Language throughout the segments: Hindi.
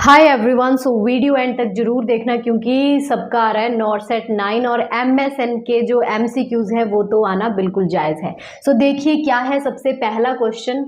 Hi everyone. So video and तक जरूर देखना क्योंकि सबका आ रहा है नॉरसेट 9 और एमएसएन के जो एमसीक्यूज है वो तो आना बिल्कुल जायज है। सो देखिए क्या है सबसे पहला question.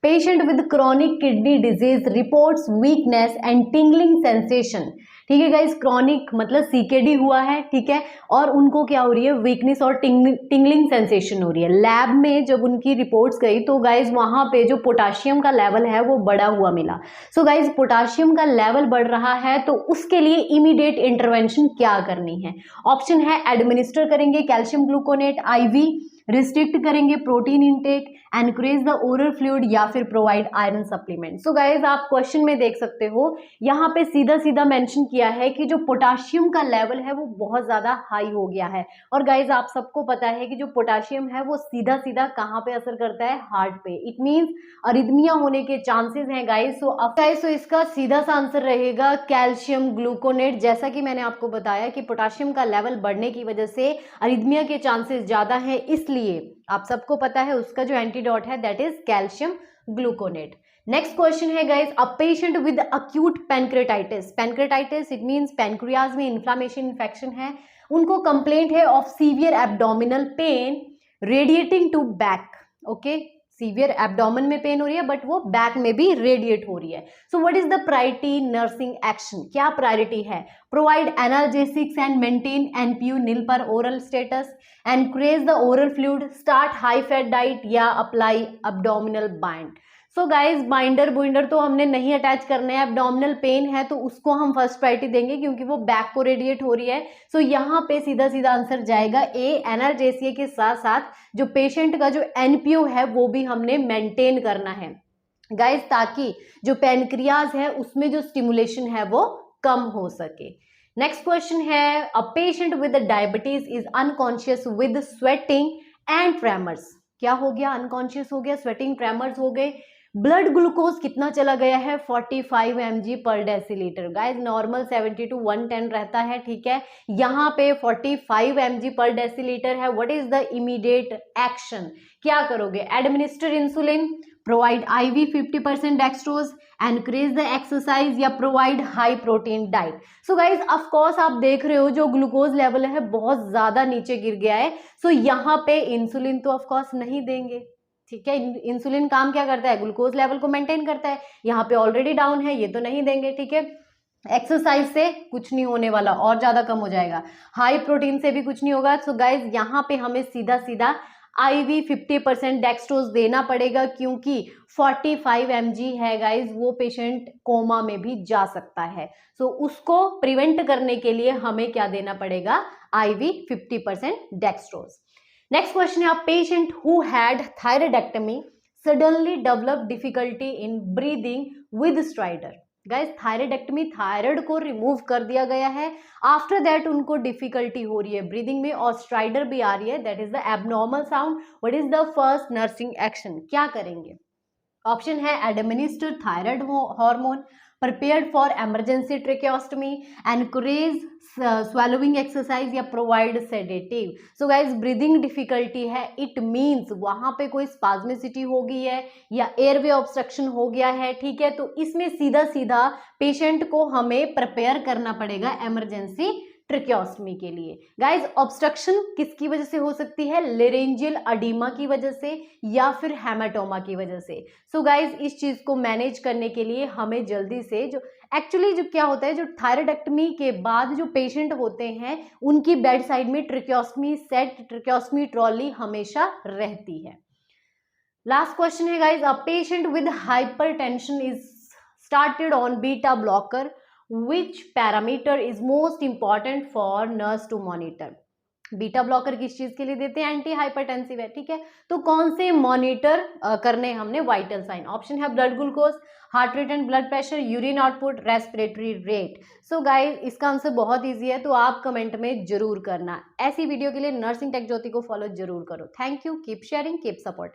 Patient with chronic kidney disease reports weakness and tingling sensation. ठीक है गाइस, क्रॉनिक मतलब सीकेडी हुआ है, ठीक है, और उनको क्या हो रही है, वीकनेस और टिंगलिंग सेंसेशन हो रही है। लैब में जब उनकी रिपोर्ट्स गई तो गाइस वहां पे जो पोटाशियम का लेवल है वो बढ़ा हुआ मिला। सो गाइस पोटाशियम का लेवल बढ़ रहा है तो उसके लिए इमीडिएट इंटरवेंशन क्या करनी है। ऑप्शन है एडमिनिस्टर करेंगे कैल्शियम ग्लूकोनेट आईवी, रिस्ट्रिक्ट करेंगे protein intake, encourage the oral fluid या फिर provide iron supplement. So guys आप क्वेश्चन में देख सकते हो यहाँ पे सीधा सीधा मेंशन किया है कि जो पोटाशियम का लेवल है वो बहुत ज्यादा हाई हो गया है। और गाइज आप सबको पता है कि जो पोटाशियम है वो सीधा सीधा कहाँ पे असर करता है, हार्ट पे। इट मींस अरिथमिया होने के चांसेस हैं गाइज। सो इसका सीधा सा आंसर रहेगा कैल्शियम ग्लूकोनेट। जैसा कि मैंने आपको बताया कि पोटाशियम का लेवल बढ़ने की वजह से अरिथमिया के चांसेस ज्यादा है, इसलिए आप सबको पता है उसका जो एंटीडोट है that is calcium gluconate. Next question है guys, a patient with acute pancreatitis. Pancreatitis it means pancreas में इन्फ्लामेशन इन्फेक्शन है, उनको कंप्लेंट है of severe abdominal pain radiating to back. Okay, severe abdomen में पेन हो रही है बट वो बैक में भी रेडिएट हो रही है। So what is the priority nursing action, क्या प्रायोरिटी है? Provide analgesics and maintain NPO nil per oral status, encourage the oral fluid, start high fat diet या apply abdominal bind. So guys binder binder तो हमने नहीं अटैच करने हैं, एब्डोमिनल पेन है तो उसको हम फर्स्ट प्रायोरिटी देंगे क्योंकि वो बैक को रेडिएट हो रही है। सो यहाँ पे सीधा सीधा आंसर जाएगा ए, एनाल्जेसिया के साथ साथ जो पेशेंट का जो एनपीओ है वो भी हमने मेंटेन करना है गाइज, ताकि जो पैनक्रियाज है उसमें जो स्टिमुलेशन है वो कम हो सके। नेक्स्ट क्वेश्चन है, a patient with diabetes is unconscious with sweating and tremors. क्या हो गया? अनकॉन्शियस हो गया, स्वेटिंग ट्रेमर्स हो गए। ब्लड ग्लूकोज कितना चला गया है? 45 mg per decilitre. Guys normal 70 to 110 रहता है, ठीक है, यहाँ पे 45 mg पर डेसीलीटर है। What is the immediate action, क्या करोगे? Administer insulin, provide IV 50% dextrose, encourage the exercise या provide high protein diet. So guys of course आप देख रहे हो जो ग्लूकोज लेवल है बहुत ज्यादा नीचे गिर गया है। सो यहाँ पे इंसुलिन तो ऑफ कोर्स नहीं देंगे, ठीक है। इंसुलिन काम क्या करता है? ग्लूकोज लेवल को मेंटेन करता है, यहाँ पे ऑलरेडी डाउन है, ये तो नहीं देंगे, ठीक है। एक्सरसाइज से कुछ नहीं होने वाला, और ज्यादा कम हो जाएगा। हाई प्रोटीन से भी कुछ नहीं होगा। सो गाइज यहाँ पे हमें सीधा सीधा आईवी 50% डेक्सट्रोज देना पड़ेगा क्योंकि 45 mg है गाइज, वो पेशेंट कोमा में भी जा सकता है। सो उसको प्रिवेंट करने के लिए हमें क्या देना पड़ेगा? Ivy 50% dextrose. नेक्स्ट क्वेश्चन है, a patient who had thyroidectomy suddenly develop difficulty in breathing with stridor. Guys thyroidectomy, thyroid को रिमूव कर दिया गया है, आफ्टर दैट उनको डिफिकल्टी हो रही है ब्रीदिंग में और स्ट्राइडर भी आ रही है, that is the abnormal sound. What is the first nursing action, क्या करेंगे? ऑप्शन है administer thyroid hormone, prepared for emergency tracheostomy, encourage swallowing exercise या provide sedative. So guys breathing difficulty है, इट मींस वहां पे कोई स्पाज्मिसिटी हो गई है या एयरवे ऑब्स्ट्रक्शन हो गया है, ठीक है। तो इसमें सीधा सीधा पेशेंट को हमें प्रिपेयर करना पड़ेगा इमरजेंसी ट्रिक्योस्टमी के लिए। गाइज ऑब्स्ट्रक्शन किसकी वजह से हो सकती है? लेरेंजियल अडीमा की वजह से या फिर हेमाटोमा की वजह से। सो गाइज इस चीज को मैनेज करने के लिए हमें जल्दी से जो एक्चुअली जो क्या होता है, जो थायराइडेक्टमी के बाद जो पेशेंट होते हैं उनकी बेड साइड में ट्रिक्योस्टमी सेट, ट्रिक्योस्टमी ट्रॉली हमेशा रहती है। लास्ट क्वेश्चन है guys, a patient with hypertension is started on beta blocker, which parameter is most important for nurse to monitor? Beta blocker किस चीज के लिए देते हैं? एंटी हाइपरटेंसिव है, ठीक है। तो कौन से मॉनिटर करने हमने? Vital sign. ऑप्शन है blood glucose, heart rate and blood pressure, urine output, respiratory rate. So guys इसका आंसर बहुत इजी है, तो आप कमेंट में जरूर करना। ऐसी वीडियो के लिए नर्सिंग टेक ज्योति को फॉलो जरूर करो। Thank you, keep sharing, keep supporting.